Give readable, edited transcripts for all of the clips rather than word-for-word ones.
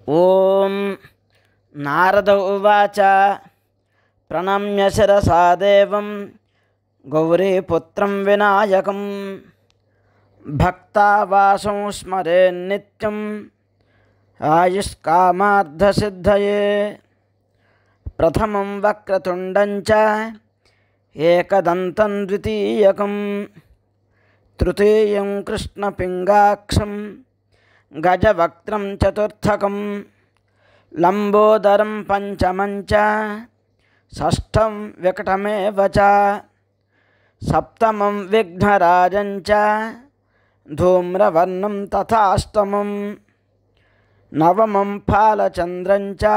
ఓం నారద ఉవాచ ప్రణమ్య శిరసా దేవం గౌరీపుత్రం వినాయకం భక్తావాసం స్మరే నిత్యం ఆయుష్కామార్థసిద్ధయే ప్రథమం వక్రతుండం చ ఏకదంతం ద్వితీయకం తృతీయం కృష్ణపింగాక్షం గజవక్త్రం చతుర్థకం లంబోదరం పంచమం చ షష్ఠం వికటమేవ చ సప్తమం విఘ్నరాజం చ ధూమ్రవర్ణం తథాష్టమం నవమం ఫాలచంద్రం చ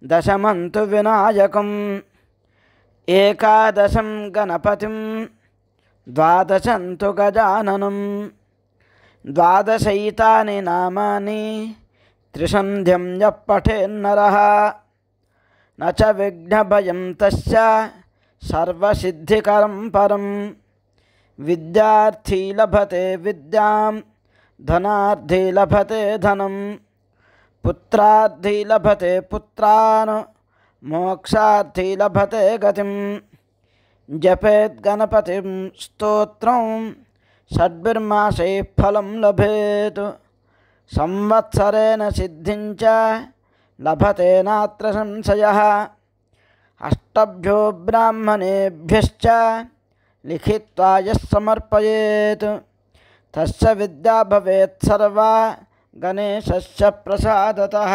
దశమం తు వినాయకం ఏకాదశం గణపతిం ద్వాదశం తు గజాననం ద్వాదశైతాని నామాని త్రిసంధ్యం యః పఠేన్నరః న చ విఘ్నభయం తస్య సర్వసిద్ధికరం పరం విద్యార్థీ లభతే విద్యాం ధనార్థీ లభతే ధనం పుత్రార్థీ లభతే పుత్రాన్ మోక్షార్థీ లభతే గతిం జపేత్ గణపతిం స్తోత్రం షడ్భిర్మాసైః ఫలం లభేత్ సంవత్సరేణ సిద్ధిం చ లభతే నాత్ర సంశయః అష్టభ్యో బ్రాహ్మణేభ్యశ్చ లిఖిత్వా యః సమర్పయేత్ తస్య విద్యా భవేత్ సర్వా గణేశస్య ప్రసాదతః।